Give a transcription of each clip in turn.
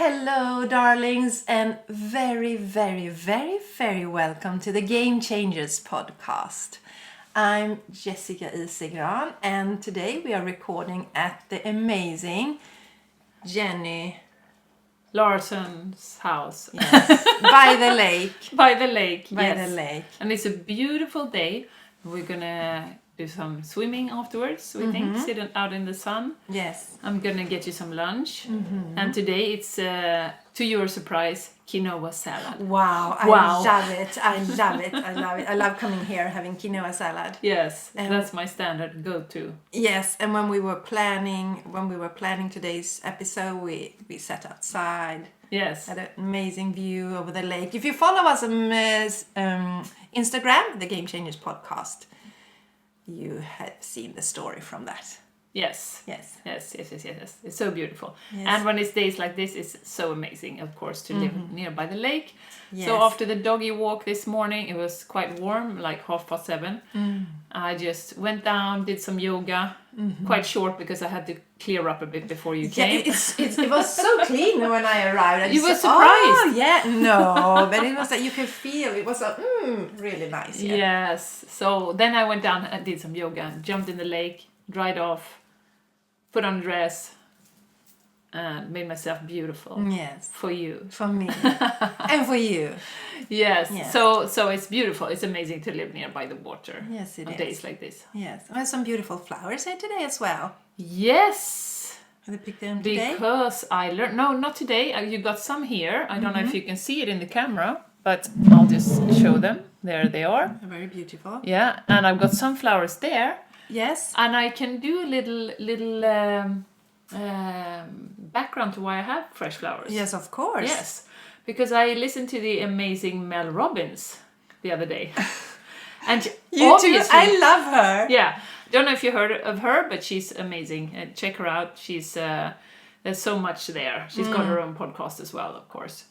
Hello, darlings, and very, very, very, very welcome to the Game Changers podcast. I'm Jessica Isigran, and today we are recording at the amazing Jenny Larson's house. Yes, by the lake. By the lake, By yes. the lake. And it's a beautiful day. We're gonna do some swimming afterwards, we think, sitting out in the sun. Yes. I'm gonna get you some lunch. And today it's, to your surprise, quinoa salad. Wow, I love it. I love it. I love it. I love coming here having quinoa salad. Yes, that's my standard go-to. Yes, and when we were planning today's episode, we sat outside. Yes. Had an amazing view over the lake. If you follow us on Instagram, the Game Changers podcast, you have seen the story from that. Yes. Yes. Yes. It's so beautiful. Yes. And when it's days like this, it's so amazing, of course, to live nearby the lake. Yes. So after the doggy walk this morning, it was quite warm, like 7:30. I just went down, did some yoga, quite short because I had to clear up a bit before you came. It was so clean when I arrived. You were surprised? Oh, yeah. No, but it was like you could feel it was really nice. Yeah. Yes. So then I went down and did some yoga, jumped in the lake, dried off, put on a dress, and made myself beautiful. Yes. For you. For me. And for you. Yes. Yeah. So it's beautiful. It's amazing to live nearby the water. Yes, it on is. days like this. Yes. We have some beautiful flowers here today as well. Yes. Have you picked them today? Because I learned... No, not today. You got some here. I don't know if you can see it in the camera, but I'll just show them. There they are. They're very beautiful. Yeah. And I've got some flowers there. Yes. And I can do a little background to why I have fresh flowers. Yes, of course. Yes. Because I listened to the amazing Mel Robbins the other day. And You too. obviously... I love her. Yeah. Don't know if you heard of her, but she's amazing. Check her out. She's there's so much there. She's got her own podcast as well, of course.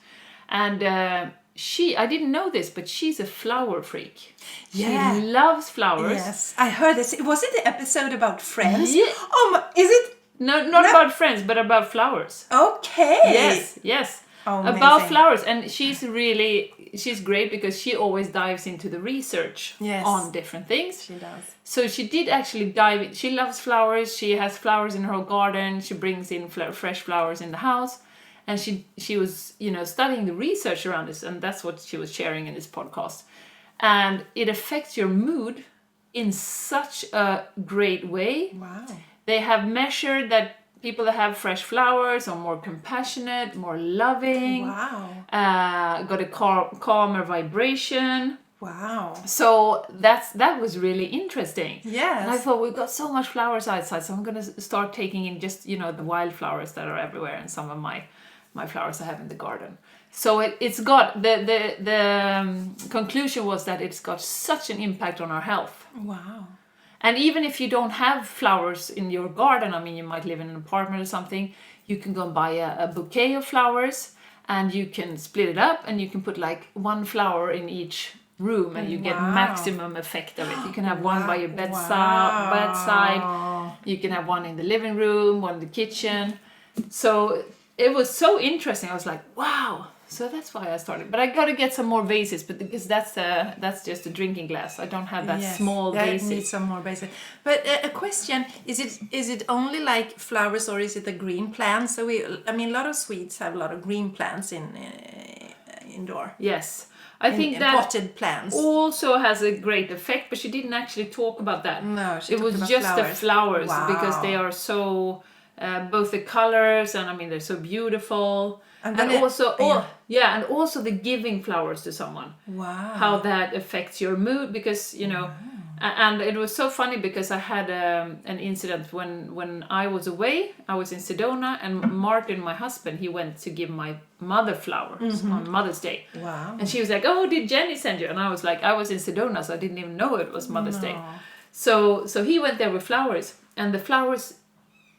And I didn't know this, but she's a flower freak. Yeah. She loves flowers. Yes, I heard this. Was it the episode about friends? Yeah. Is it? No, not about friends, but about flowers. Okay. Yes. Oh, About amazing. flowers. And she's great because she always dives into the research Yes. on different things. She does. So she did actually dive. She loves flowers. She has flowers in her garden. She brings in fresh flowers in the house, and she was studying the research around this, and that's what she was sharing in this podcast. And it affects your mood in such a great way. Wow. They have measured that people that have fresh flowers are more compassionate, more loving. Wow. Got a calmer vibration. Wow. So that was really interesting. Yes. And I thought we've got so much flowers outside, so I'm gonna start taking in just the wildflowers that are everywhere and some of my flowers I have in the garden. So it's got the conclusion was that it's got such an impact on our health. Wow. And even if you don't have flowers in your garden, I mean, you might live in an apartment or something, you can go and buy a bouquet of flowers and you can split it up and you can put like one flower in each room and you get maximum effect of it. You can have one by your bedside, you can have one in the living room, one in the kitchen. So it was so interesting. I was like, wow. So that's why I started. But I got to get some more vases, because that's just a drinking glass. I don't have that small vase. I need some more vases. But a question, is it only like flowers or is it the green plants? So a lot of Swedes have a lot of green plants in indoor. Yes. I think that potted plants also has a great effect, but she didn't actually talk about that. No, it was just the flowers because they are so both the colors and they're so beautiful. And also the giving flowers to someone. Wow. How that affects your mood because and it was so funny because I had an incident when I was away. I was in Sedona and Martin, my husband, he went to give my mother flowers on Mother's Day. Wow. And she was like, "Oh, did Jenny send you?" And I was like, I was in Sedona, so I didn't even know it was Mother's Day. So he went there with flowers, and the flowers,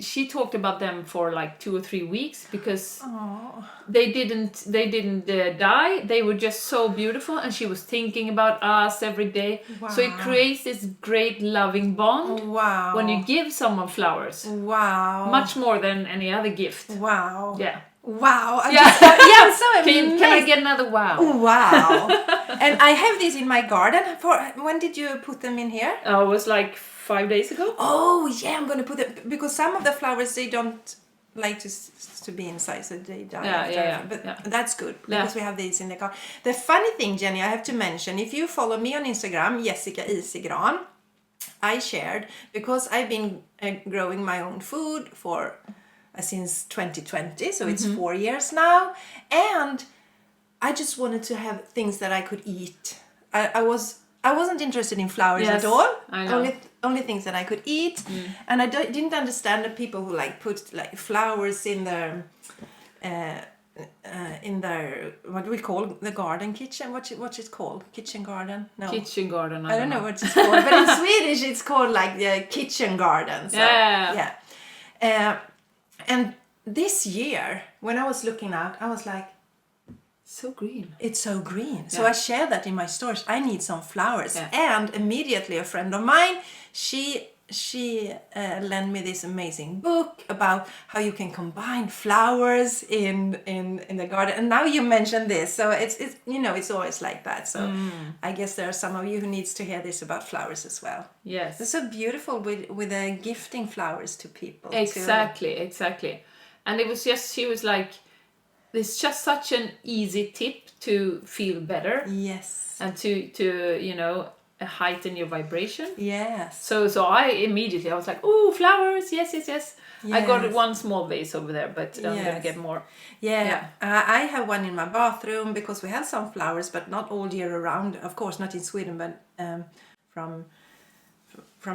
she talked about them for like 2 or 3 weeks because they didn't die. They were just so beautiful, and she was thinking about us every day. Wow. So it creates this great loving bond. Wow. When you give someone flowers. Wow. Much more than any other gift. Wow. Yeah. Wow. I'm Yeah. I'm so amazed. Can I get another wow? Wow. And I have these in my garden. When did you put them in here? It was like 5 days ago. Oh, yeah, I'm going to put them, because some of the flowers, they don't like to be inside, so they die after. But that's good, because we have these in the garden. The funny thing, Jenny, I have to mention, if you follow me on Instagram, Jessica Isigran, I shared, because I've been growing my own food for since 2020, so it's 4 years now, and I just wanted to have things that I could eat. I wasn't interested in flowers at all. I know. Only things that I could eat, and I didn't understand the people who like put like flowers in their what do we call the garden kitchen? What's it called? Kitchen garden? No. Kitchen garden. I don't know what it's called, but in Swedish it's called like the kitchen garden. So, yeah. And this year, when I was looking out, I was like, so green. it's so green. So I shared that in my stories. I need some flowers. And immediately a friend of mine, she lent me this amazing book about how you can combine flowers in the garden. And now you mentioned this, so it's it's always like that. So I guess there are some of you who needs to hear this about flowers as well. Yes. It's so beautiful with gifting flowers to people. Exactly. And it was just, she was like, it's just such an easy tip to feel better. Yes. And to heighten your vibration. Yes. So I was like, oh, flowers, yes. I got one small vase over there, but I'm gonna get more. Yeah. I have one in my bathroom, because we have some flowers, but not all year around. Of course, not in Sweden, but from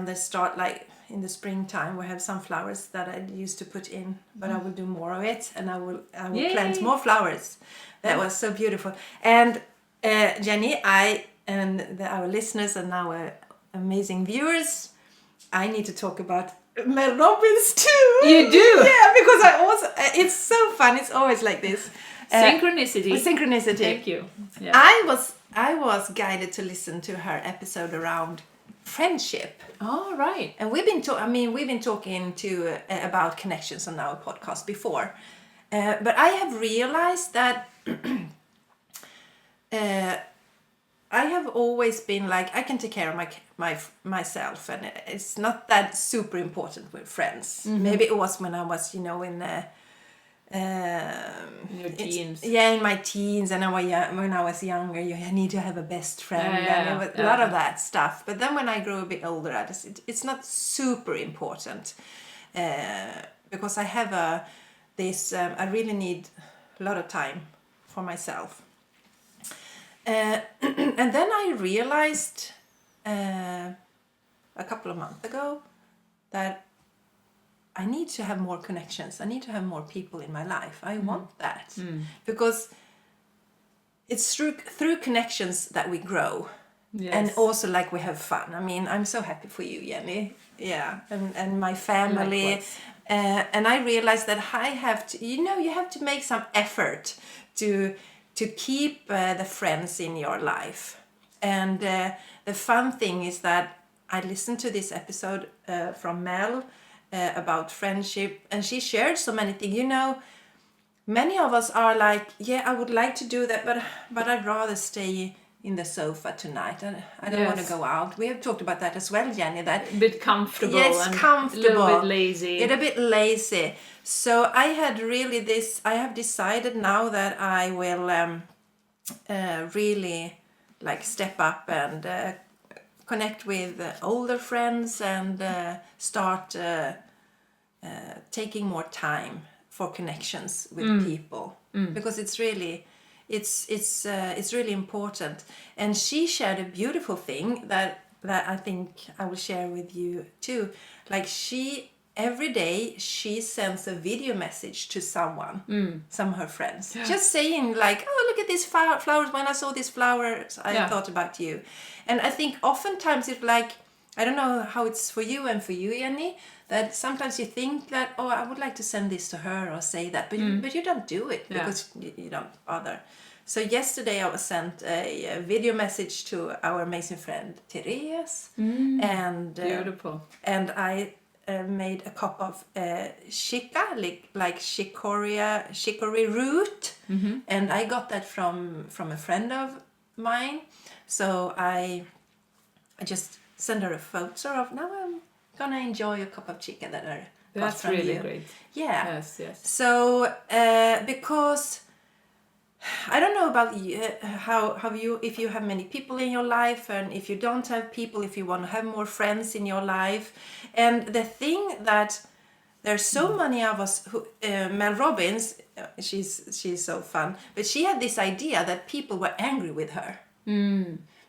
the start, like in the springtime, we have some flowers that I used to put in, but I will do more of it, and I will plant more flowers. That was so beautiful. And Jenny, our listeners and our amazing viewers, I need to talk about Mel Robbins too. You do? Yeah, because it's so fun. It's always like this. Synchronicity. Thank you. Yeah. I was guided to listen to her episode around friendship. Oh, right. And we've been talking about connections on our podcast before, but I have realized that I have always been like, I can take care of myself, and it's not that super important with friends. Maybe it was when I was in your teens. In my teens, and when I was younger, you need to have a best friend, and it was a lot of that stuff. But then when I grew a bit older, it's not super important, because I have I really need a lot of time for myself. And then I realized a couple of months ago that I need to have more connections. I need to have more people in my life. I want that, because it's through connections that we grow. Yes. And also, like, we have fun. I mean, I'm so happy for you, Jenny. Yeah, and my family. And I realized that I have to, you have to make some effort to keep the friends in your life. And the fun thing is that I listened to this episode from Mel about friendship, and she shared so many things. Many of us are like, I would like to do that, but I'd rather stay in the sofa tonight. I don't want to go out. We have talked about that as well, Jenny. That a bit comfortable. Yes, comfortable. A little bit lazy. A bit lazy. So I have decided now that I will really like step up and connect with older friends and start taking more time for connections with people, because it's really important. And she shared a beautiful thing that I think I will share with you too. Like, every day she sends a video message to someone, some of her friends, just saying like, oh, look at these flowers. When I saw these flowers, I thought about you. And I think oftentimes it's like, I don't know how it's for you and for you, Jenny, that sometimes you think that, oh, I would like to send this to her or say that, but you don't do it because you don't bother. So yesterday I was sent a video message to our amazing friend Therese, and beautiful. And I made a cup of chica, like chicory root, and I got that from a friend of mine. So I just sent her a photo of, now I'm gonna enjoy a cup of chicken that I got That's from really you. great. Yeah. Yes. So because I don't know about you, how you, if you have many people in your life, and if you don't have people, if you want to have more friends in your life. And the thing that there's so many of us who, Mel Robbins, she's so fun, but she had this idea that people were angry with her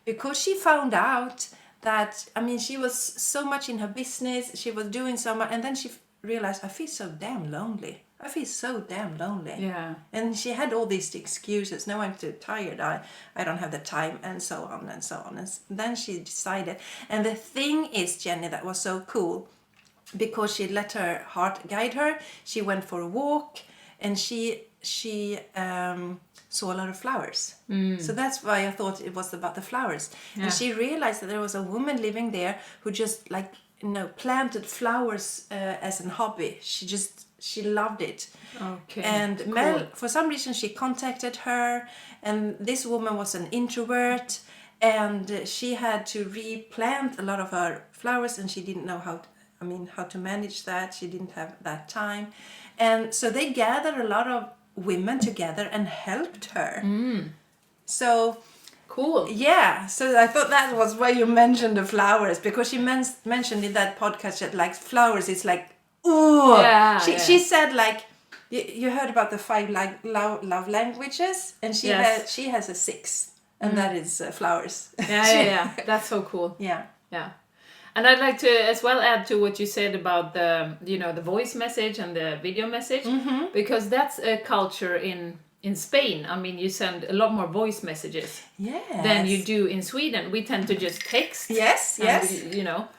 because she found out that, I mean, she was so much in her business, she was doing so much, and then she realized, I feel so damn lonely. I feel so damn lonely. Yeah. And she had all these excuses. No, I'm too tired. I don't have the time, and so on and so on. And then she decided. And the thing is, Jenny, that was so cool, because she let her heart guide her. She went for a walk, and she saw a lot of flowers. So that's why I thought it was about the flowers. Yeah. And she realized that there was a woman living there who just planted flowers as a hobby. She loved it. Okay. And cool. Mel, for some reason, she contacted her, and this woman was an introvert, and she had to replant a lot of her flowers, and she didn't know how to manage that. She didn't have that time. And so they gathered a lot of women together and helped her. So Cool. yeah, so I thought that was why you mentioned the flowers, because she mentioned in that podcast that like flowers is like, ooh. Yeah, She said like, you heard about the 5 love languages, and she has a 6th, and that is flowers. Yeah. That's so cool. Yeah. Yeah. And I'd like to as well add to what you said about the voice message and the video message, because that's a culture in Spain. I mean, you send a lot more voice messages than you do in Sweden. We tend to just text. Yes.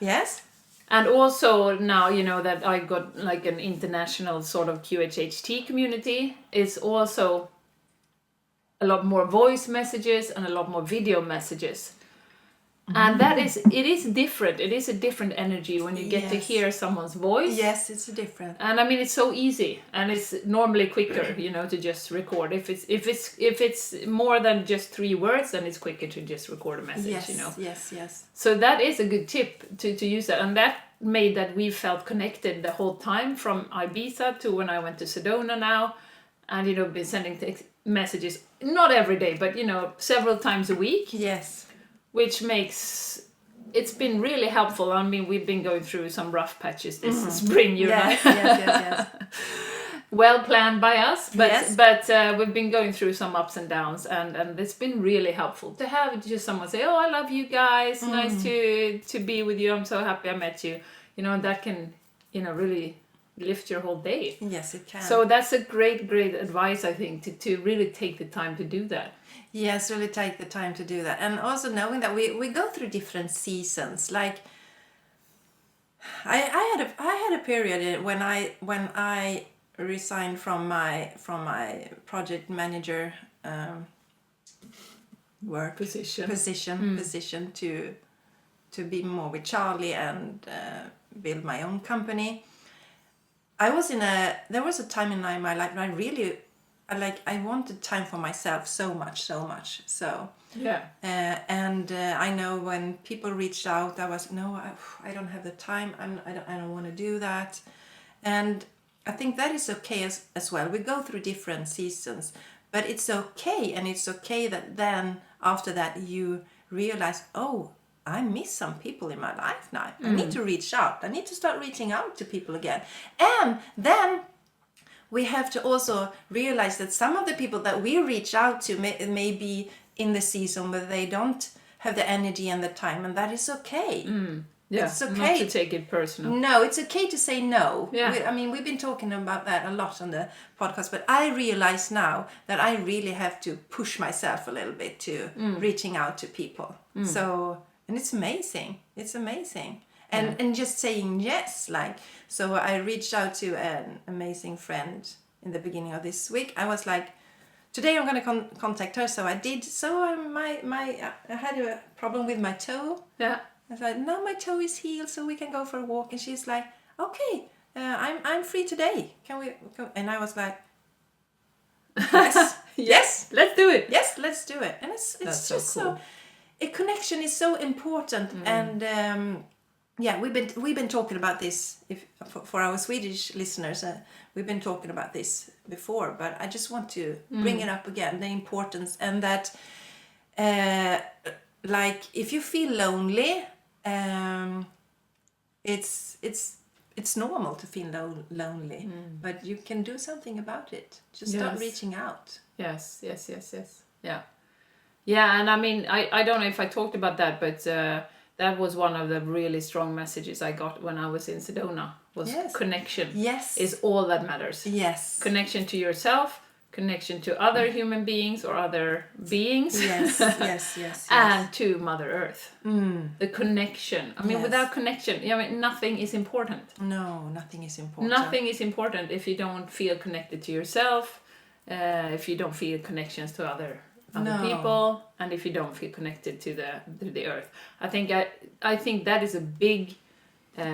Yes. And also now, that I got like an international sort of QHHT community, it's also a lot more voice messages and a lot more video messages. And it is different. It is a different energy when you get to hear someone's voice. Yes, it's different. And I mean, it's so easy, and it's normally quicker, to just record. If it's more than just 3 words, then it's quicker to just record a message. Yes. So that is a good tip to use that, and that made that we felt connected the whole time from Ibiza to when I went to Sedona now, and been sending messages not every day, but several times a week. Yes. Which makes it's been really helpful. I mean, we've been going through some rough patches this spring, Yes. Well planned by us, but we've been going through some ups and downs, and it's been really helpful to have just someone say, "Oh, I love you guys. Nice to be with you. I'm so happy I met you." And that can really lift your whole day. Yes, it can. So that's a great advice, I think, to really take the time to do that. Yes, really take the time to do that. And also knowing that we go through different seasons. Like I had a period when I resigned from my project manager work position to be more with Charlie and build my own company. There was a time in my life when I really I wanted time for myself so much. So yeah. I know when people reached out, I was I don't have the time. I don't want to do that, and I think that is okay as well. We go through different seasons, but it's okay, and it's okay that then after that you realize, oh, I miss some people in my life now. I need to reach out. I need to start reaching out to people again, and then we have to also realize that some of the people that we reach out to may be in the season where they don't have the energy and the time, and that is okay. Yeah, it's okay. Not to take it personal. No, it's okay to say no. Yeah. We've been talking about that a lot on the podcast, but I realize now that I really have to push myself a little bit to reaching out to people. So, and it's amazing. It's amazing. And just saying yes, so I reached out to an amazing friend in the beginning of this week. I was like, today I'm going to contact her. So I did. So I had a problem with my toe. Yeah. I was like, now my toe is healed, so we can go for a walk. And she's like, okay, I'm free today. Can we? And I was like, yes, yes, Let's do it. yes, let's do it. And it's That's just so cool. so a connection is so important. And yeah, we've been talking about this. If for our Swedish listeners, we've been talking about this before, but I just want to bring it up again, the importance, and that like if you feel lonely, it's normal to feel lonely, but you can do something about it. Just start Yes. reaching out. Yes. Yeah. Yeah, and I mean, I don't know if I talked about that, but that was one of the really strong messages I got when I was in Sedona, was Yes. connection Yes. is all that matters. Yes. Connection to yourself, connection to other human beings or other beings. Yes. Yes. And to Mother Earth. The connection. I mean, Yes. without connection, I mean, nothing is important. No, nothing is important. Nothing is important if you don't feel connected to yourself, if you don't feel connections to other No. people, and if you don't feel connected to the earth. I think that is a big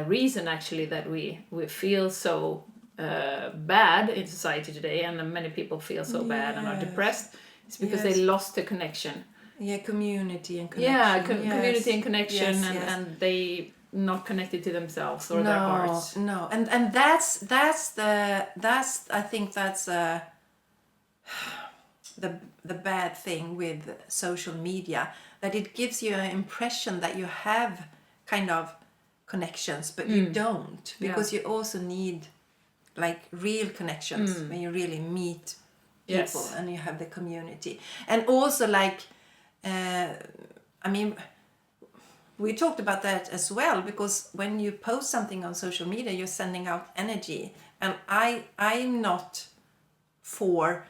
reason actually that we feel so bad in society today, and many people feel so bad and are Yes. depressed. It's because Yes. they lost the connection. Yeah, community and connection. Yeah, Yes. community and connection, Yes, and, yes. and they not connected to themselves or their hearts. No, and that's I think that's the bad thing with social media, that it gives you an impression that you have kind of connections, but you don't, because you also need like real connections when you really meet people. Yes. And you have the community, and also like I mean, we talked about that as well, because when you post something on social media, you're sending out energy, and I'm not for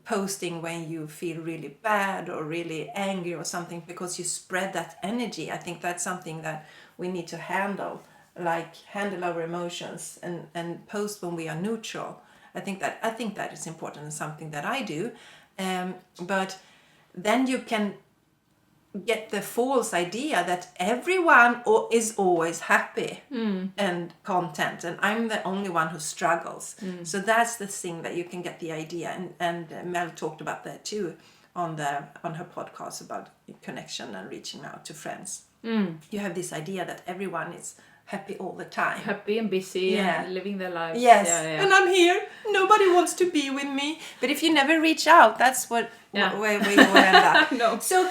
posting when you feel really bad or really angry or something, because you spread that energy. I think that's something that we need to handle our emotions, and post when we are neutral. I think that is important, and something that I do, but then you can get the false idea that everyone is always happy and content, and I'm the only one who struggles. So that's the thing that you can get the idea, and Mel talked about that too on her podcast about connection and reaching out to friends. You have this idea that everyone is happy all the time. Happy and busy Yeah. and living their lives. Yes, Yeah. and I'm here. Nobody wants to be with me. But if you never reach out, that's where you will end up. No. So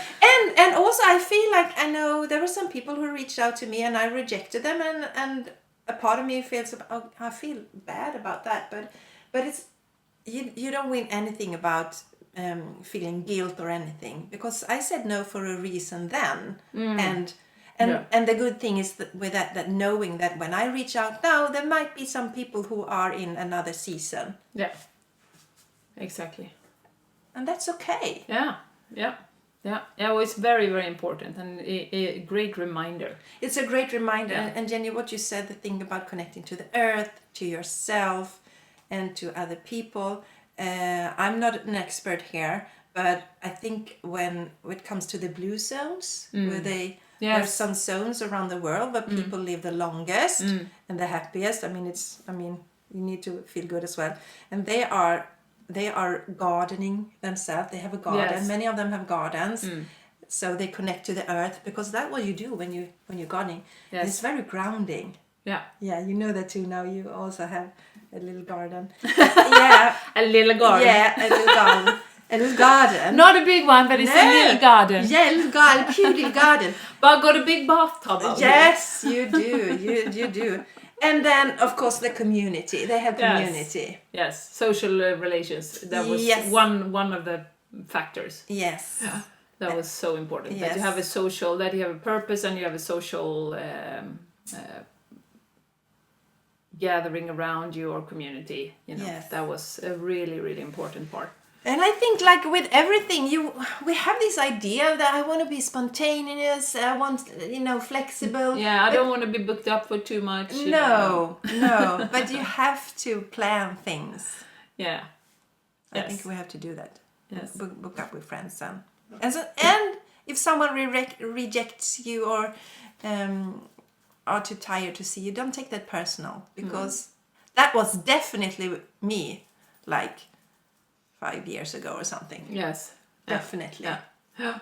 and also I feel like, I know there were some people who reached out to me and I rejected them, and a part of me feels, I feel bad about that. But it's you don't win anything about feeling guilt or anything, because I said no for a reason then, and the good thing is that with that knowing that when I reach out now, there might be some people who are in another season. Yeah. Exactly. And that's okay. Yeah. Well, it's very, very important, and a great reminder. It's a great reminder. Yeah. And Jenny, what you said, the thing about connecting to the earth, to yourself, and to other people. I'm not an expert here, but I think when it comes to the blue zones, where there are some zones around the world where people live the longest and the happiest. I mean, you need to feel good as well. And they are gardening themselves. They have a garden. Yes. Many of them have gardens. So they connect to the earth, because that's what you do when you're gardening. Yes. It's very grounding. Yeah. Yeah, you know that too now. You also have a little garden. Yeah. A little garden. Yeah, a little garden. A little garden. Not a big one, but it's a little garden. Yeah, a little garden, cute little garden. But I've got a big bathtub out here. Yes, you do. You do. And then, of course, the community. They have community. Yes, social relations. That was one of the factors. Yes. That was so important. That you Yes. have a social, that you have a purpose, and you have a social gathering around your community. Yes. That was a really, really important part. And I think, like with everything, we have this idea that I want to be spontaneous. I want, flexible. Yeah, I don't want to be booked up for too much. No. But you have to plan things. Yeah. I think we have to do that. Yes. Book up with friends and if someone rejects you or are too tired to see you, don't take that personal, because that was definitely me like 5 years ago or something. Yes. Definitely. Yeah.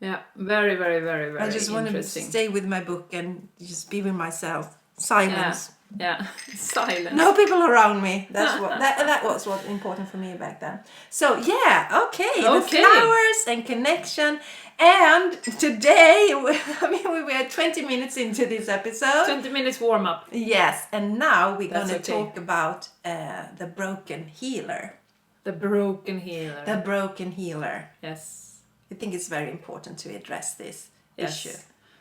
Yeah. Very, very, very, very I just want to interesting. stay with my book and just be with myself. Silence. Yeah. Silence. No people around me. That's what that was what important for me back then. So yeah, okay. The flowers and connection. And today, I mean, we were 20 minutes into this episode. 20 minutes warm up. Yes, and now we're That's going to okay. talk about the broken healer. The broken healer. The broken healer. Yes. I think it's very important to address this issue.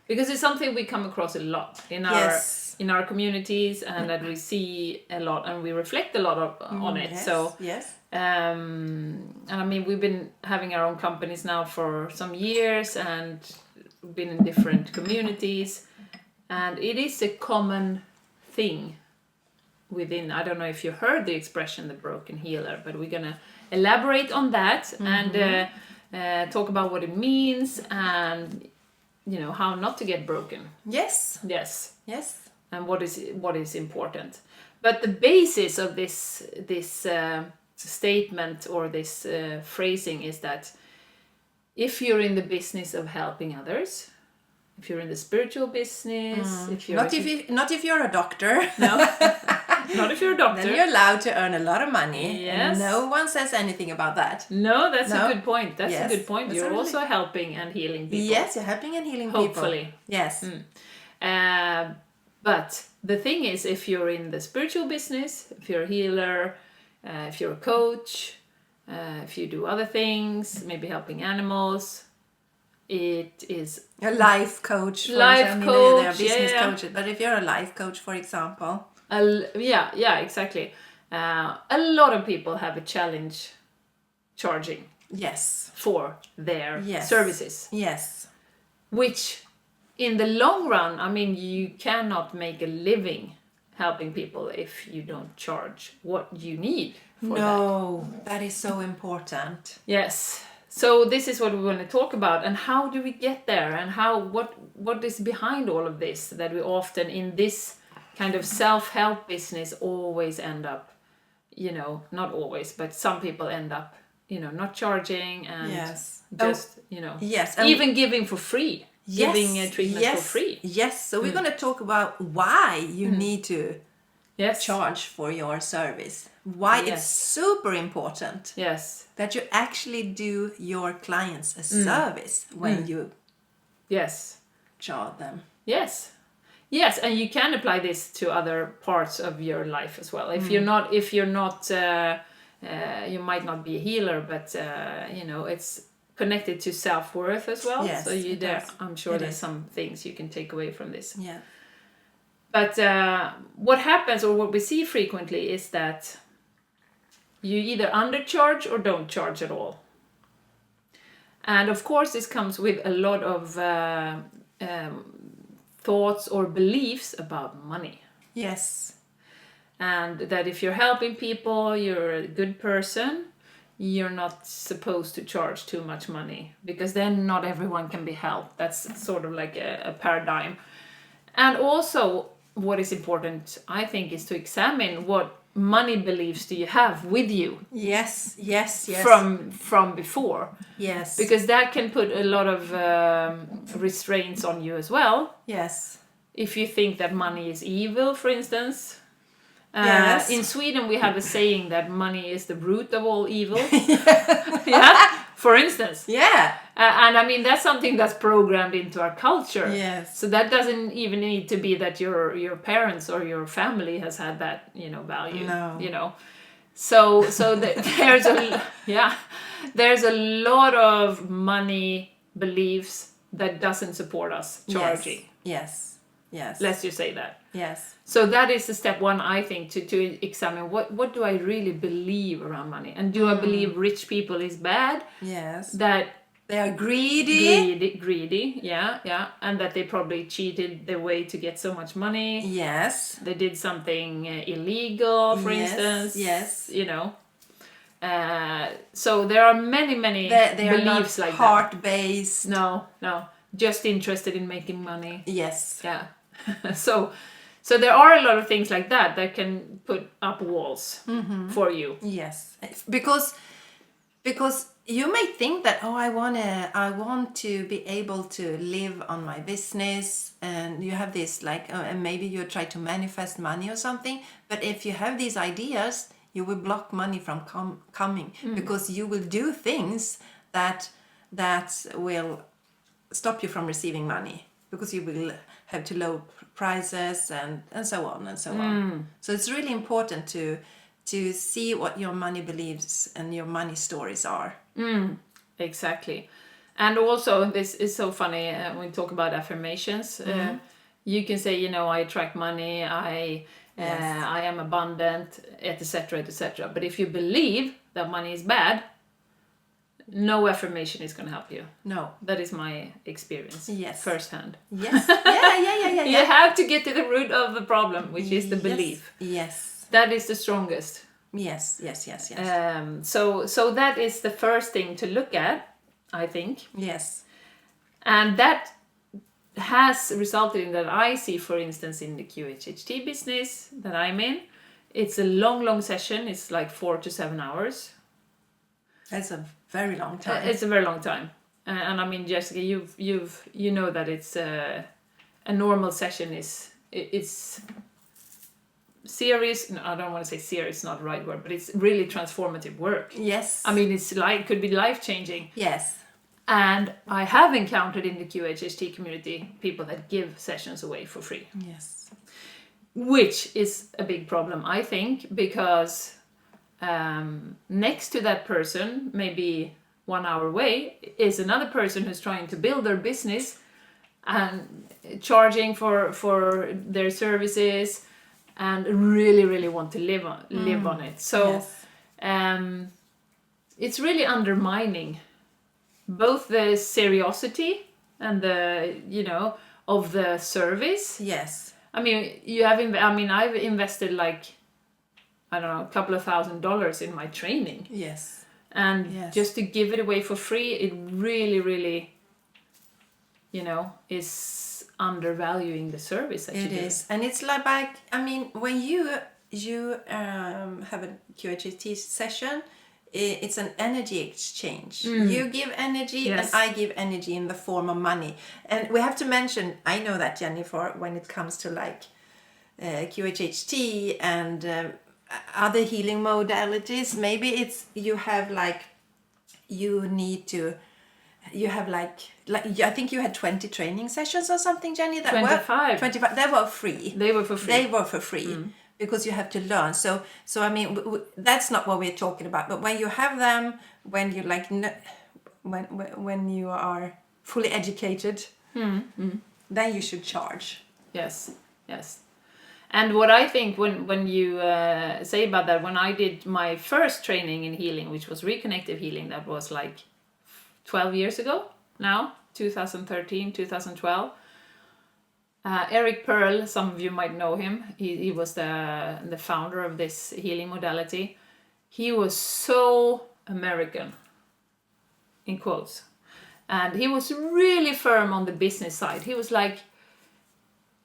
Because it's something we come across a lot in our communities, and that we see a lot, and we reflect a lot on it. Yes, So yes. and I mean, we've been having our own companies now for some years, and been in different communities, and it is a common thing within. I don't know if you heard the expression the broken healer, but we're gonna elaborate on that and talk about what it means, and how not to get broken. Yes. And what is important. But the basis of this statement or this phrasing is that if you're in the business of helping others, if you're in the spiritual business, Not if you're a doctor. No, not if you're a doctor. Then you're allowed to earn a lot of money. Yes. And no one says anything about that. No, that's a good point. That's Yes. a good point. That's You're a really- also helping and healing people. Yes, you're helping and healing people. Hopefully. Yes. But the thing is, if you're in the spiritual business, if you're a healer, if you're a coach, if you do other things, maybe helping animals, it is A life coach. For Life example. There are coach, business yeah. coaches. But if you're a life coach, for example. exactly. A lot of people have a challenge charging Yes. for their Yes. services, Yes. which in the long run, I mean, you cannot make a living helping people if you don't charge what you need for that. No, that is so important. Yes. So this is what we want to talk about, and how do we get there, and what is behind all of this, that we often in this kind of self-help business always end up, not always, but some people end up, not charging and Yes. just, Yes. And even giving for free, giving a treatment for free. Yes. So we're going to talk about why you need to Yes. charge for your service. Why it's Yes. super important Yes. that you actually do your clients a service when you Yes. charge them. Yes. Yes, and you can apply this to other parts of your life as well. If you're not, you might not be a healer, but it's connected to self-worth as well. Yes, So it does. I'm sure It there's is. some things you can take away from this. Yeah. But what happens, or what we see frequently, is that you either undercharge or don't charge at all. And of course, this comes with a lot of thoughts or beliefs about money. Yes. And that if you're helping people, you're a good person, you're not supposed to charge too much money, because then not everyone can be helped. That's sort of like a paradigm. And also, what is important, I think, is to examine what money beliefs do you have with you Yes. Yes. Yes. from before, Yes. because that can put a lot of restraints on you as well. Yes. If you think that money is evil, for instance. Yes. In Sweden, we have a saying that money is the root of all evil. Yeah, for instance. Yeah. And I mean, that's something that's programmed into our culture. Yes. So that doesn't even need to be that your parents or your family has had that, value. No. So there's a lot of money beliefs that doesn't support us charging. Yes. Yes. Let's just say that. Yes. So that is the step one, I think, to examine what do I really believe around money, and do I believe rich people is bad? Yes. That They are greedy. greedy, yeah, and that they probably cheated their way to get so much money. Yes. They did something illegal, for Yes, instance. yes. So there are many They are beliefs not like that. heart-based. No, just interested in making money. Yes. Yeah. So there are a lot of things like that can put up walls for you. Yes, because you may think that, oh, I want to be able to live on my business, and you have this like, and maybe you try to manifest money or something. But if you have these ideas, you will block money from coming, because you will do things that will stop you from receiving money, because you will have to lower prices and so on and so on. So it's really important to see what your money beliefs and your money stories are. Exactly. And also, this is so funny when we talk about affirmations. You can say, I attract money, I am abundant, etc., etc. But if you believe that money is bad, no affirmation is going to help you. No. That is my experience. Yes. Firsthand. Yes. Yeah. You have to get to the root of the problem, which is the belief. Yes. That is the strongest. Yes. So that is the first thing to look at, I think. Yes. And that has resulted in that I see, for instance, in the QHHT business that I'm in, it's a long session. It's like 4 to 7 hours. That's a very long time. It's a very long time. And I mean, Jessica, you know that it's a normal session it's serious. No, I don't want to say serious, not the right word, but it's really transformative work. Yes. I mean, it could be life-changing. Yes. And I have encountered in the QHHT community people that give sessions away for free. Yes. Which is a big problem, I think, because next to that person, maybe 1 hour away, is another person who's trying to build their business and charging for their services and really want to live on it. So it's really undermining both the seriosity and the of the service. Yes. I mean, I've invested like, I don't know, a couple of $1,000s in my training. Yes. And just to give it away for free, it really is undervaluing the service that you do. It is. And it's like, I mean, when you have a QHHT session, it's an energy exchange. You give energy and I give energy in the form of money. And we have to mention, I know that, Jennifer, when it comes to like QHHT and other healing modalities, maybe it's you have I think you had 20 training sessions or something, Jenny, that 25. 25. They were free. They were for free. Because you have to learn. So I mean, that's not what we're talking about. But when you have them, when you when you are fully educated, then you should charge. Yes. And what I think when you say about that, when I did my first training in healing, which was reconnective healing, that was like 12 years ago now, 2013, 2012. Eric Pearl, some of you might know him. He was the founder of this healing modality. He was so American, in quotes. And he was really firm on the business side. He was like,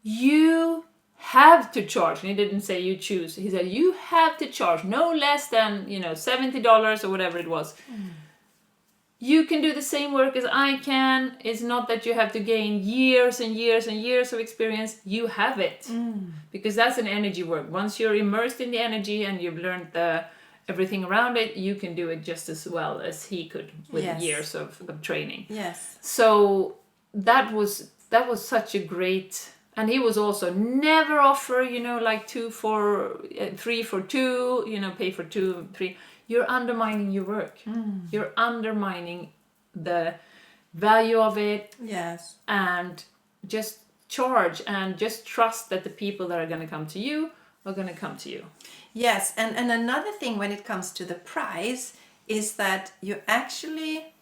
you have to charge. And he didn't say you choose. He said, you have to charge no less than, $70 or whatever it was. You can do the same work as I can. It's not that you have to gain years and years and years of experience. You have it. Because that's an energy work. Once you're immersed in the energy and you've learned everything around it, you can do it just as well as he could with years of training. Yes. So that was such a great... And he was also never offer, like 3 for 2, pay for 2, 3. You're undermining your work. You're undermining the value of it. Yes. And just charge and just trust that the people that are going to come to you are going to come to you. Yes. And another thing when it comes to the price is that you actually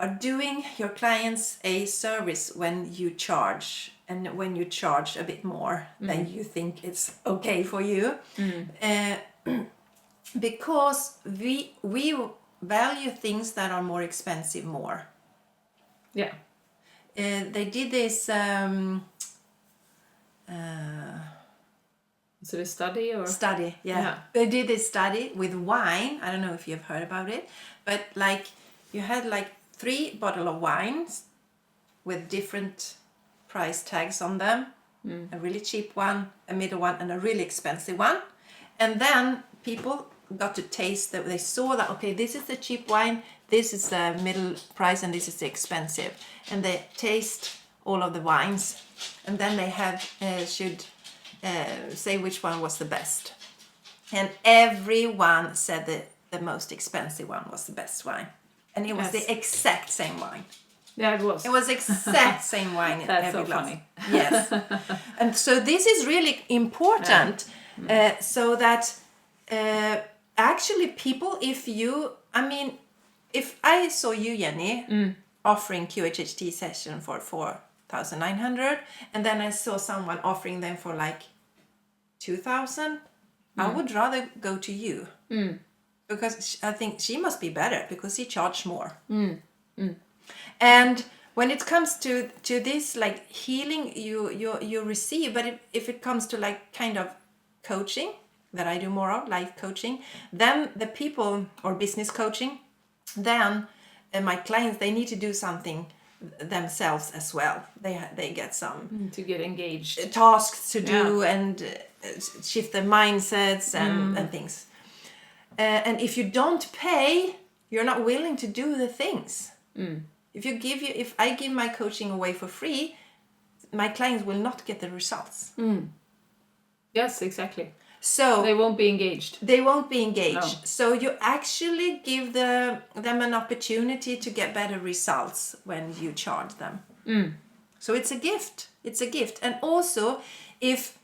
are doing your clients a service when you charge, and when you charge a bit more than you think it's okay for you. Because we value things that are more expensive more. Yeah. they did this. Is it a study or? Study, yeah. Yeah. They did this study with wine. I don't know if you've heard about it, but like you had like 3 bottles of wines with different price tags on them. A really cheap one, a middle one, and a really expensive one. And then people got to taste that. They saw that, okay, this is the cheap wine, this is the middle price, and this is the expensive. And they taste all of the wines, and then they should say which one was the best. And everyone said that the most expensive one was the best wine. And it was the exact same wine. Yeah, it was. It was exact same wine in That's every so glass. funny. Yes. And so this is really important, so that actually people, if I saw you, Jenny, offering QHHT session for 4,900, and then I saw someone offering them for like 2,000, I would rather go to you. Because I think she must be better because she charged more. And when it comes to this like healing you receive, but if it comes to like kind of coaching that I do more of, life coaching, then the people, or business coaching, then my clients, they need to do something themselves as well. They get some To get engaged. tasks to do and shift their mindsets and things. And if you don't pay, you're not willing to do the things. If I give my coaching away for free, my clients will not get the results. Yes, exactly. So They won't be engaged. they won't be engaged. No. So you actually give them an opportunity to get better results when you charge them. So it's a gift. It's a gift. And also, if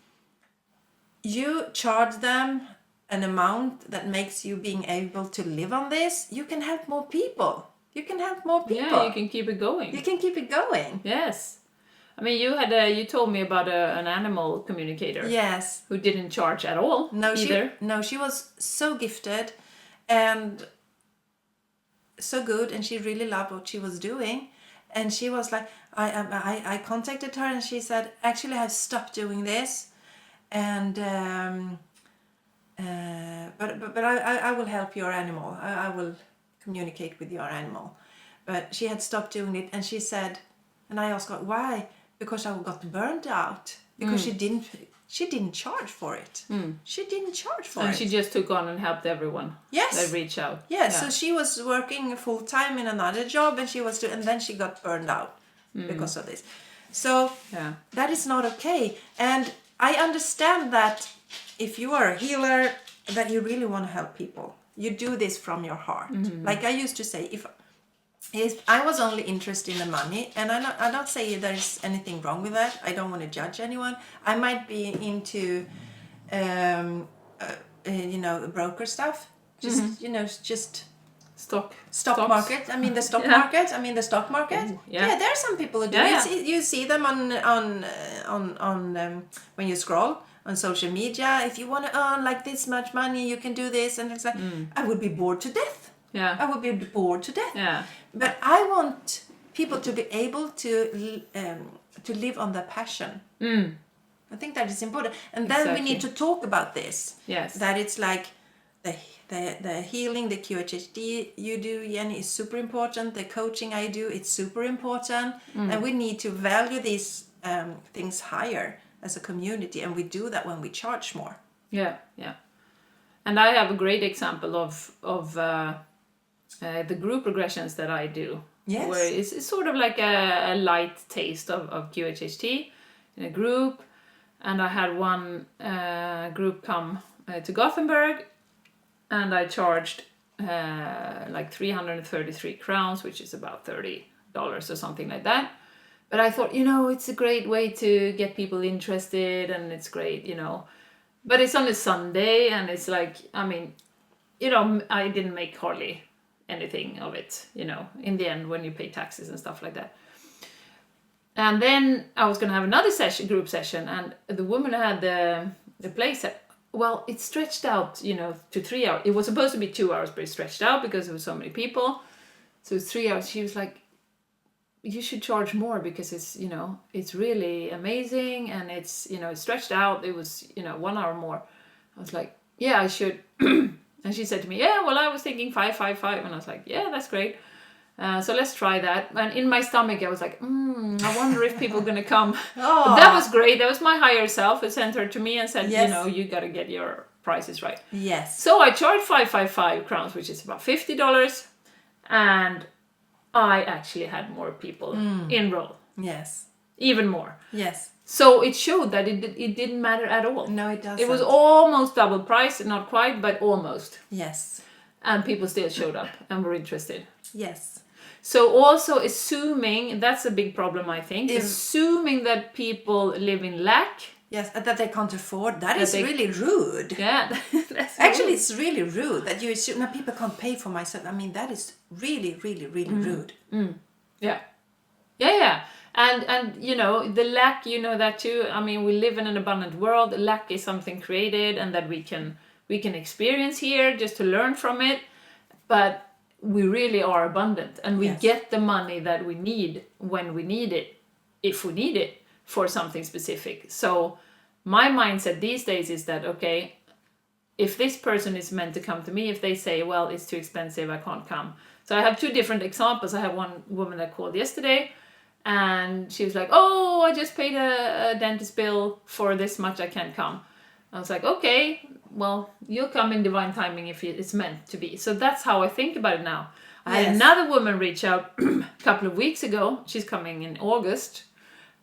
you charge them an amount that makes you being able to live on this, you can help more people. You can help more people. Yeah, you can keep it going. You can keep it going. Yes. I mean, you told me about an animal communicator. Yes. Who didn't charge at all either. She was so gifted and so good, and she really loved what she was doing. And she was like, I contacted her, and she said, actually, I've stopped doing this, and but I will help your animal. I will communicate with your animal. But she had stopped doing it, and she said, and I asked her why. Because I got burned out. Because she didn't charge for it. She didn't charge for And it. she just took on and helped everyone. Yes. That reach out. Yeah, so she was working full time in another job, and and then she got burned out because of this. So that is not okay. And I understand that if you are a healer, that you really want to help people. You do this from your heart. Like I used to say, if I was only interested in the money, and I don't say there's anything wrong with that. I don't want to judge anyone. I might be into, broker stuff. Just Stock market. I mean the stock market. The stock market. Yeah, there are some people who do it. You see them on when you scroll on social media. If you want to earn like this much money, you can do this, and it's like I would be bored to death. Yeah. I would be bored to death. Yeah. But I want people to be able to live on their passion. I think that is important. And then we need to talk about this. Yes. That it's like the healing, the QHHT you do, Jenny, is super important. The coaching I do, it's super important. And we need to value these things higher as a community. And we do that when we charge more. Yeah, yeah. And I have a great example of the group regressions that I do. Yes. Where it's sort of like a light taste of QHHT in a group. And I had one group come to Gothenburg, and I charged like 333 crowns, which is about $30 or something like that. But I thought, it's a great way to get people interested, and it's great, But it's on a Sunday, and it's like, I didn't make hardly anything of it, in the end when you pay taxes and stuff like that. And then I was going to have another group session, and the woman had the place said, well, it's stretched out, to 3 hours. It was supposed to be 2 hours, but it stretched out because there were so many people. So it's 3 hours. She was like, you should charge more because it's, you know, it's really amazing and it's, you know, it's stretched out. It was, you know, 1 hour more. I was like, yeah, I should. And she said to me, yeah, well, I was thinking 555. And I was like, yeah, that's great. So let's try that. And in my stomach, I was like, I wonder if people are going to come. But that was great. That was my higher self. It sent her to me and said, Yes. you know, you got to get your prices right. Yes. So I charged 555 crowns, which is about $50. And I actually had more people enroll. Yes. Even more. Yes. So it showed that it didn't matter at all. No, it doesn't. It was almost double price, not quite, but almost. Yes. And people still showed up and were interested. Yes. So also assuming, that's a big problem, I think, assuming that people live in lack. Yes, that they can't afford. That is really rude. Yeah. That's Actually, it's really rude that you assume that people can't pay for myself. I mean, that is really, really, really rude. Yeah. Yeah. And you know, the lack, you know that too. I mean, we live in an abundant world. Lack is something created and that we can experience here just to learn from it. But we really are abundant and we get the money that we need when we need it, if we need it for something specific. So my mindset these days is that, okay, if this person is meant to come to me, if they say, well, it's too expensive, I can't come. So I have 2 different examples. I have one woman that called yesterday and she was like, oh, I just paid a dentist bill for this much, I can't come. I was like, okay, well, you'll come in divine timing if it's meant to be. So that's how I think about it now. I had another woman reach out a couple of weeks ago. She's coming in August.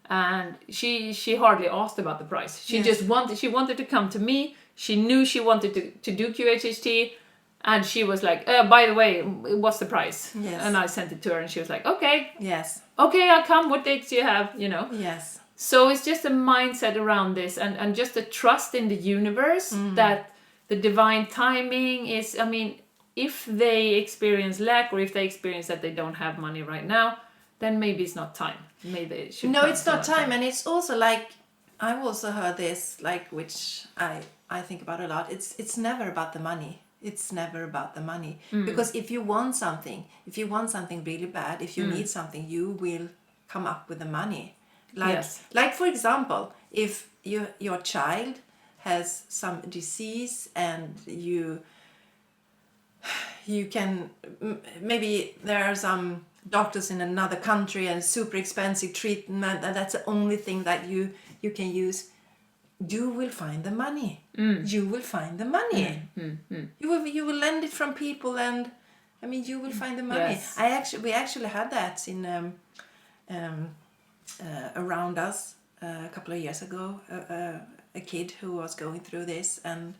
And she hardly asked about the price. She just wanted to come to me. She knew she wanted to do QHHT. And she was like, by the way, what's the price? Yes. And I sent it to her and she was like, okay. Yes. Okay, I'll come. What dates do you have? You know? Yes. So it's just a mindset around this and just a trust in the universe that the divine timing is, I mean, if they experience lack or if they experience that they don't have money right now, then maybe it's not time. Maybe it should. No, it's not time. And it's also like, I've also heard this, like, which I think about a lot. It's never about the money. It's never about the money. Because if you want something really bad, if you need something, you will come up with the money. Like for example, if your child has some disease and you can, maybe there are some doctors in another country and super expensive treatment and that's the only thing that you can use, you will find the money. You will find the money. You will lend it from people and I mean you will find the money. Yes. We actually had that in around us a couple of years ago, a kid who was going through this and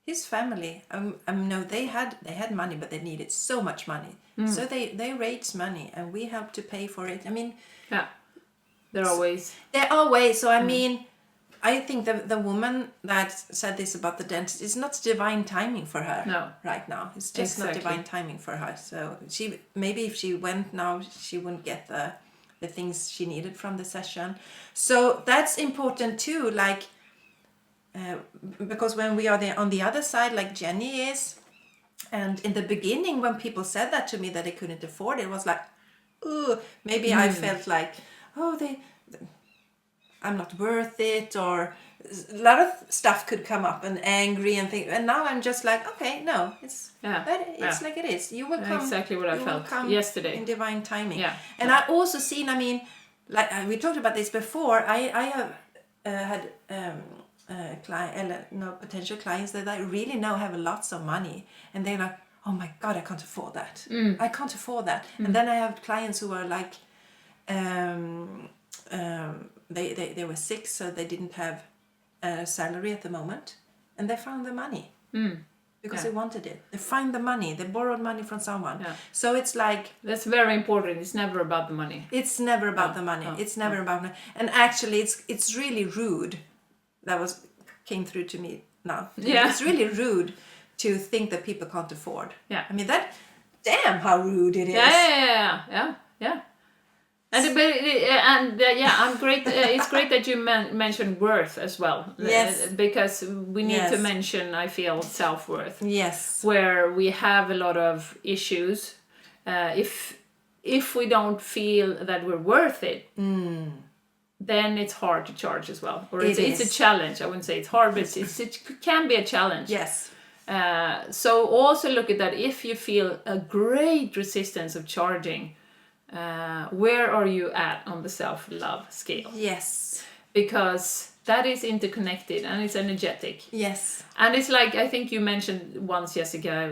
his family, no, they had money, but they needed so much money. So they raised money and we helped to pay for it. I mean, there are ways. There are ways. So I mean, I think the woman that said this about the dentist is not divine timing for her right now. It's just not divine timing for her. So maybe if she went now, she wouldn't get the things she needed from the session. So that's important too, like because when we are on the other side, like Jenny is, and in the beginning when people said that to me that they couldn't afford it, it was like, oh, maybe I felt like, oh, I'm not worth it, or a lot of stuff could come up and angry and things. And now I'm just like, okay, no, it's like it is. You will come. Exactly what I felt yesterday in divine timing. Yeah. And I also seen, I mean, like we talked about this before. I have had potential clients that I really know have lots of money, and they're like, oh my God, I can't afford that. I can't afford that. And then I have clients who are like, they were sick, so they didn't have a salary at the moment, and they found the money because they wanted it. They find the money. They borrowed money from someone. So it's like, that's very important. It's never about the money. It's never about the money. It's never about money. And actually, it's really rude. That came through to me now. Yeah. It's really rude to think that people can't afford. Yeah. I mean damn how rude it is. Yeah. I'm great. It's great that you mentioned worth as well. Yes. Because we need to mention, I feel, self-worth. Yes. Where we have a lot of issues. if we don't feel that we're worth it, then it's hard to charge as well. Or it's a challenge. I wouldn't say it's hard, but it can be a challenge. Yes. So also look at that. If you feel a great resistance of charging, where are you at on the self-love scale? Yes. Because that is interconnected and it's energetic. Yes. And it's like, I think you mentioned once, Jessica,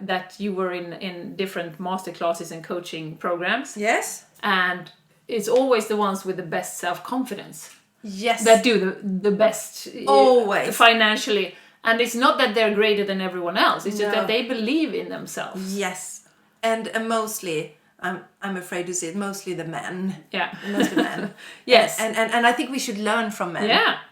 that you were in different masterclasses and coaching programs. Yes. And it's always the ones with the best self-confidence Yes. that do the best Always. financially. And it's not that they're greater than everyone else. It's just No. that they believe in themselves. Yes. And mostly, I'm afraid to say it, mostly the men. Yeah. Mostly men. Yes. And I think we should learn from men.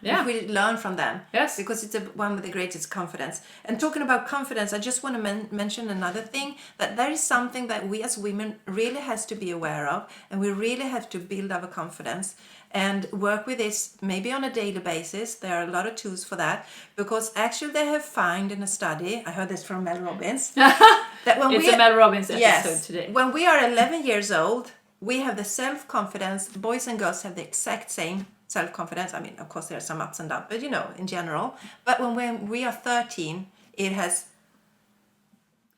Yeah. We learn from them. Yes. Because it's one with the greatest confidence. And talking about confidence, I just want to mention another thing, that there is something that we as women really has to be aware of, and we really have to build our confidence and work with this maybe on a daily basis. There are a lot of tools for that, because actually they have found in a study, I heard this from Mel Robbins, that when It's a Mel Robbins episode yes, today. when we are 11 years old, we have the self-confidence, boys and girls have the exact same self-confidence. I mean, of course there are some ups and downs, but in general. But when we are 13, it has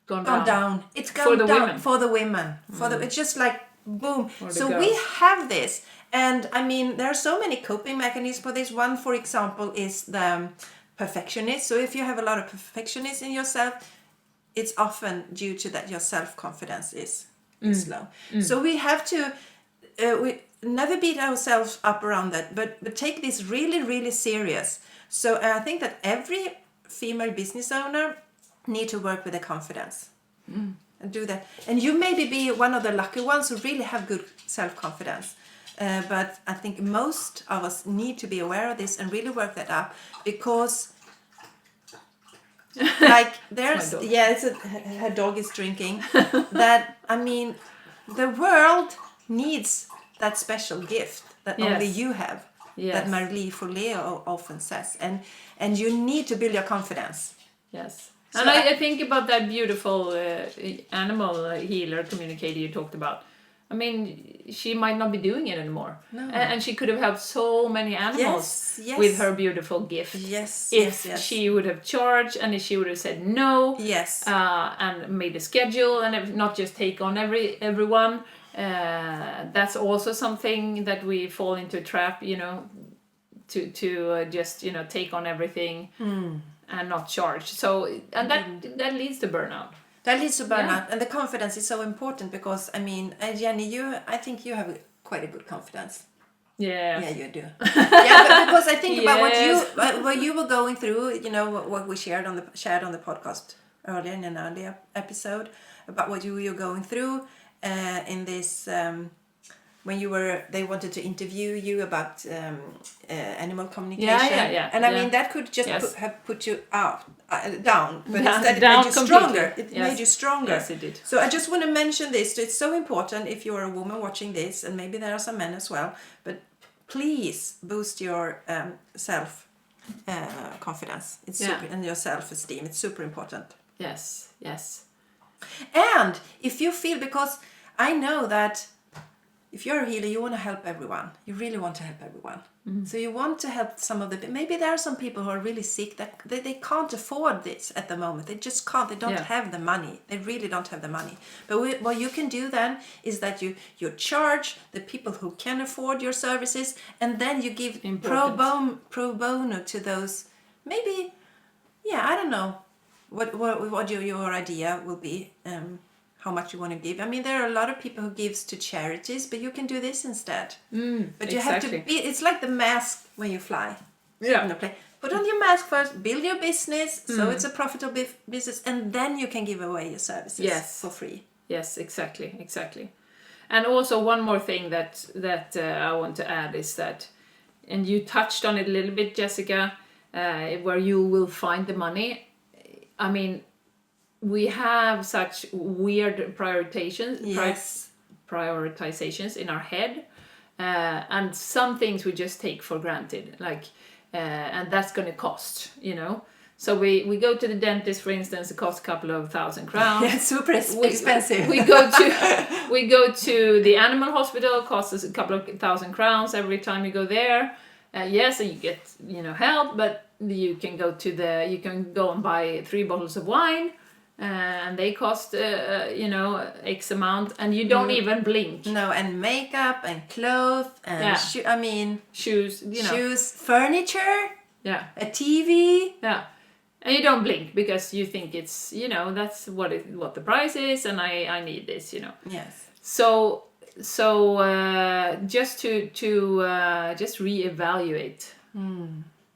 Gone down. It's gone For the down women. for the women. It's just like boom. Or the So girls. we have this, and I mean there are so many coping mechanisms for this. One, for example, is the perfectionist. So if you have a lot of perfectionism in yourself, it's often due to that your self-confidence is low. So we have to we never beat ourselves up around that, but take this really, really serious. So I think that every female business owner need to work with their confidence and do that. And you maybe be one of the lucky ones who really have good self-confidence. But I think most of us need to be aware of this and really work that up, because like there's dog. her dog is drinking. That I mean, the world needs that special gift that only Yes. you have. Yes. That Marie Forleo often says, and you need to build your confidence. Yes. So And I think about that beautiful animal healer communicator you talked about. I mean, she might not be doing it anymore. No. And she could have helped so many animals Yes. with her beautiful gift. Yes. If yes. she would have charged and if she would have said no, Yes. and made a schedule and not just take on everyone, that's also something that we fall into a trap, to just take on everything and not charge. So and that leads to burnout. That leads to burnout, and the confidence is so important, because I mean, Jenny, I think you have quite a good confidence. Yeah. Yeah, you do. Yeah, but because I think about Yes. what you were going through, what we shared on the podcast earlier in an earlier episode about what you were going through in this when they wanted to interview you about animal communication. Yeah. And I mean that could just Yes. have put you down, but Down- instead it down made you completely. stronger. It Yes. made you stronger. Yes, it did. So I just want to mention this. It's so important if you're a woman watching this, and maybe there are some men as well, but please boost your self confidence. It's super, and your self-esteem. It's super important. Yes. And if you feel, because I know that if you're a healer, you want to help everyone. You really want to help everyone. So you want to help some of the, maybe there are some people who are really sick that they can't afford this at the moment. They just can't. They don't have the money. They really don't have the money. But what you can do then is that you charge the people who can afford your services, and then you give pro bono to those. Maybe, I don't know what your idea will be. How much you want to give. I mean, there are a lot of people who gives to charities, but you can do this instead. But you have to be. It's like the mask when you fly. Yeah. Put on your mask first. Build your business so it's a profitable business, and then you can give away your services for free. Yes, exactly. And also one more thing that I want to add is that, and you touched on it a little bit, Jessica, where you will find the money. I mean, we have such weird prioritizations in our head, and some things we just take for granted, like and that's going to cost, So we go to the dentist, for instance, it costs a couple of thousand crowns. Yeah, it's super expensive. We go to the animal hospital, it costs us a couple of thousand crowns every time you go there. Yes, and you get help, but you can go and buy 3 bottles of wine, and they cost X amount, and you don't even blink. No, and makeup and clothes and Shoes, shoes, furniture, yeah, a TV. yeah. And you don't blink because you think it's that's what the price is, and I need this. Yes. So just to just reevaluate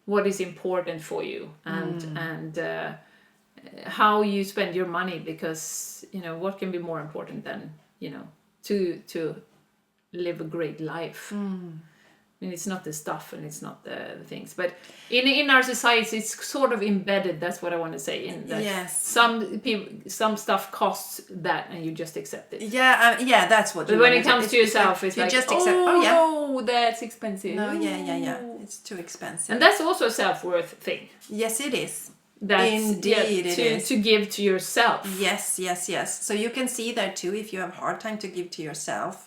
what is important for you and how you spend your money, because what can be more important than to live a great life. I mean, it's not the stuff and it's not the things, but in our society it's sort of embedded. That's what I want to say. In that Yes. some stuff costs that, and you just accept it. Yeah, that's what. But when it comes to yourself, it's you like, just accept. Oh yeah. no, that's expensive. No, yeah. It's too expensive. And that's also a self-worth thing. Yes, it is. That's, Indeed, it is. To give to yourself. Yes. So you can see that too if you have a hard time to give to yourself.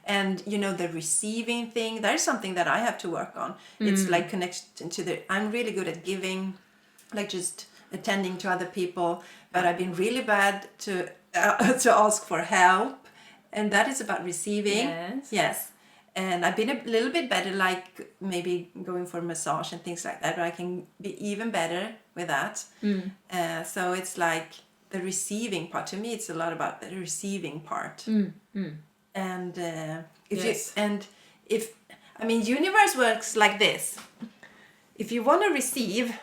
And the receiving thing, there's something that I have to work on. It's like connection to I'm really good at giving, like just attending to other people, but I've been really bad to ask for help, and that is about receiving. Yes. And I've been a little bit better, like maybe going for a massage and things like that, but I can be even better with that. So it's like the receiving part. To me, it's a lot about the receiving part. And universe works like this. If you want to receive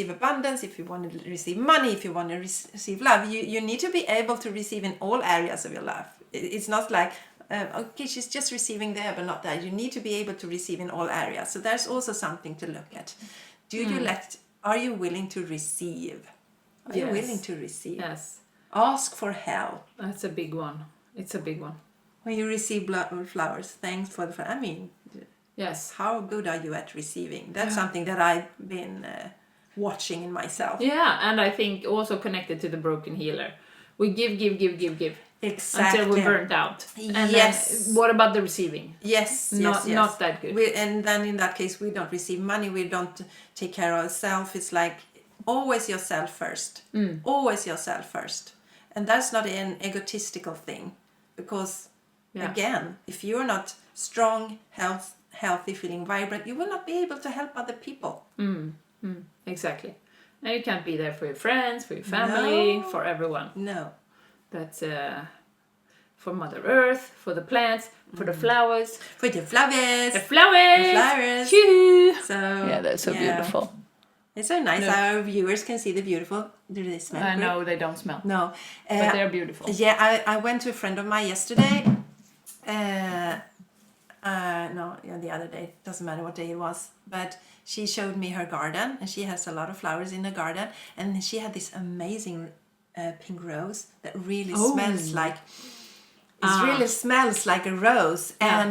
abundance, if you want to receive money, if you want to receive love, you need to be able to receive in all areas of your life. It's not like okay, she's just receiving there but not there. You need to be able to receive in all areas. So there's also something to look at. Are you willing to receive? Are you willing to receive? Yes. Ask for help. That's a big one. It's a big one. When you receive flowers, thanks for the flowers. I mean, yes. How good are you at receiving? That's something that I've been watching in myself. Yeah, and I think also connected to the broken healer. We give. Exactly. Until we're burnt out. And yes. Then, what about the receiving? Yes. Not that good. And then in that case, we don't receive money. We don't take care of ourselves. It's like always yourself first. Always yourself first. And that's not an egotistical thing. Because, again, if you're not strong, healthy, feeling vibrant, you will not be able to help other people. Exactly. And you can't be there for your friends, for your family, for everyone. No. That's for Mother Earth, for the plants, for the flowers. For the flowers. The flowers. Choo. So, yeah, that's so beautiful. It's so nice. Our viewers can see the beautiful. Do they smell good? No, they don't smell. No. But they're beautiful. Yeah, I went to a friend of mine yesterday. The other day. Doesn't matter what day it was. But she showed me her garden. And she has a lot of flowers in the garden. And she had this amazing pink rose that really smells like... It really smells like a rose. Yeah.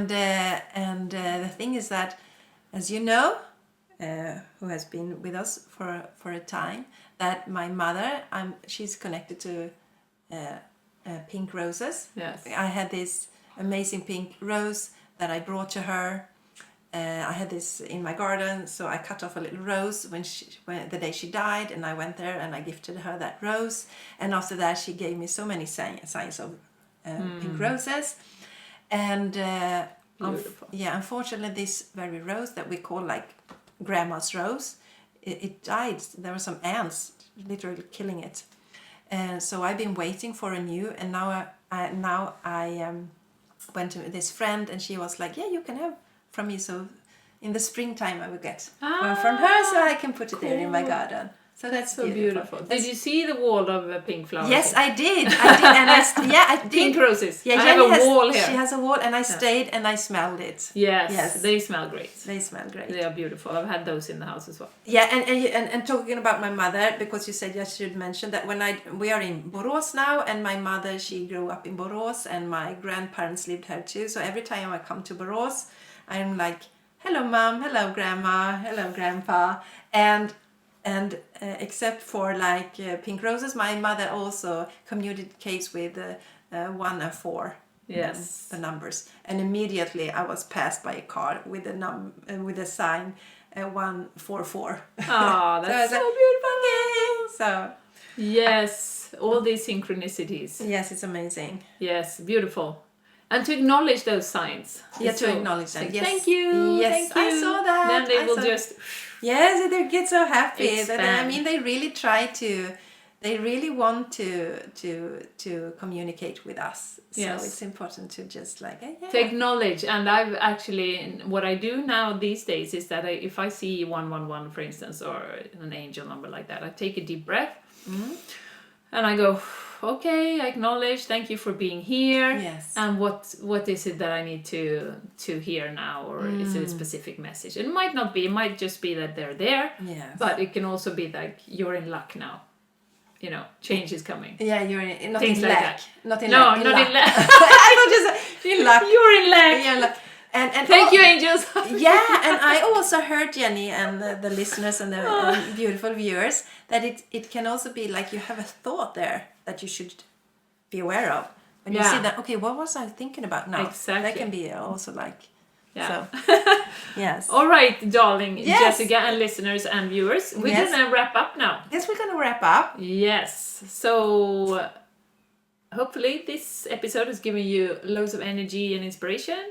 And the thing is that, as you know... who has been with us for a time, that my mother, she's connected to pink roses. Yes. I had this amazing pink rose that I brought to her. I had this in my garden, so I cut off a little rose when the day she died, and I went there and I gifted her that rose. And after that, she gave me so many signs of pink roses. And unfortunately, this very rose that we call like Grandma's rose, it died. There were some ants literally killing it, and so I've been waiting for a new. And now I went to this friend, and she was like, "Yeah, you can have from me. So in the springtime, I will get one from her, so I can put it there in my garden." So that's so beautiful. Did you see the wall of pink flowers? Yes, I did. And I did. Pink roses. Yeah, I have a wall here. She has a wall, and I stayed and I smelled it. Yes, they smell great. They smell great. They are beautiful. I've had those in the house as well. Yeah, and talking about my mother, because you said I should mention that we are in Borås now, and my mother, she grew up in Borås, and my grandparents lived here too. So every time I come to Borås, I'm like, "Hello, Mom. Hello, Grandma. Hello, Grandpa," and And except for like pink roses, my mother also communicates with 1 and 4. Yes. The numbers, and immediately I was passed by a car with a sign 144. Ah, that's So so I was beautiful. Okay, so Yes, all these synchronicities. yes, it's amazing. Yes, beautiful. And to acknowledge those signs. Yeah, So, to acknowledge them. say, Yes. Thank you. Yes, Thank you. I saw that. Then they I will saw- just. Yes, they get so happy. That, I Expand. mean, they really try to. They really want to communicate with us. So Yes. it's important to just like To acknowledge, and I've actually, what I do now these days is that if I see 111, for instance, or an angel number like that, I take a deep breath and I go, okay, I acknowledge, thank you for being here. Yes. And what is it that I need to hear now, or is it a specific message? It might not be, it might just be that they're there, Yes. but it can also be like, you're in luck now. You know, change is coming. Yeah, you're not Things in like lack. that. Not in No, lack. not in lack. I thought you said in luck. You're in lack. Yeah, luck. And Thank you, angels. Yeah, and I also heard, Jenny, and the listeners and the beautiful viewers, that it can also be like you have a thought there that you should be aware of. When you Yeah. see that, okay, what was I thinking about now? Exactly. That can be also like, Yeah. so, yes. All right, darling Yes. Jessica and listeners and viewers, we're Yes. gonna wrap up now. Yes, we're going to wrap up. Yes. So hopefully this episode has given you loads of energy and inspiration.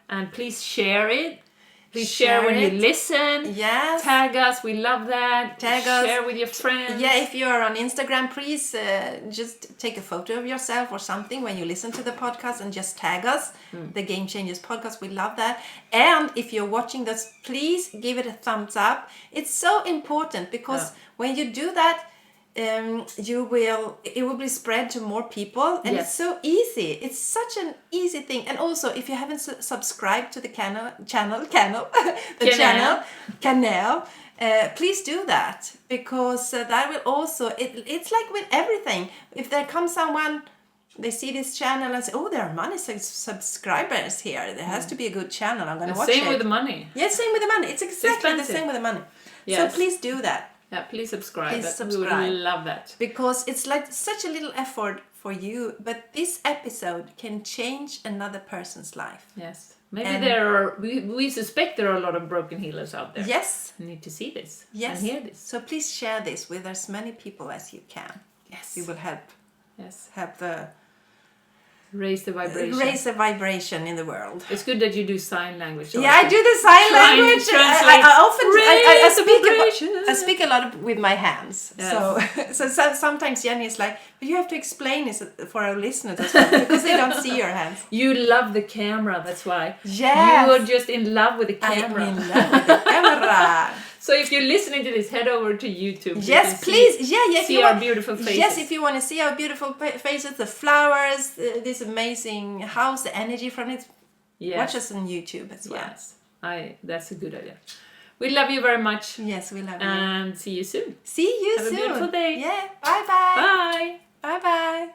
And please share it. Please share when Share you it. listen. Yes. Tag us. We love that. Tag us. Share with your friends. Yeah, if you're on Instagram, please just take a photo of yourself or something when you listen to the podcast and just tag us, the Game Changers Podcast. We love that. And if you're watching this, please give it a thumbs up. It's so important because when you do that, it will be spread to more people, and Yes. it's so easy. It's such an easy thing. And also, if you haven't subscribed to the channel, please do that, because that will also. It's like with everything. If there comes someone, they see this channel and say, "Oh, there are many subscribers here. There has to be a good channel. I'm going to watch it." Same with the money. Yeah, same with the money. It's exactly the expensive. same with the money. Yes. So please do that. Yeah, please subscribe. Please We subscribe. would love that. Because it's like such a little effort for you, but this episode can change another person's life. Yes. Maybe And- there are, we suspect there are a lot of broken healers out there. Yes, Who need to see this yes. and hear this. So please share this with as many people as you can. Yes. You will help Yes. the Raise the vibration. raise the vibration in the world. It's good that you do sign language. Yeah, I do the sign Try and language. translate. I often Raise the vibration. I speak a lot with my hands. Yes. So sometimes Jenny is like, but you have to explain this for our listeners as well, because they don't see your hands. You love the camera, that's why. Yes. You are just in love with the camera. I'm in love with the camera. So if you're listening to this, head over to YouTube. You Yes, can please. See, If see you our want, beautiful faces. Yes, if you want to see our beautiful faces, the flowers, this amazing house, the energy from it, Yes. watch us on YouTube as well. Yes. That's a good idea. We love you very much. Yes, we love you. And see you soon. See you Have a soon. beautiful day. Yeah. Bye-bye. Bye. Bye-bye.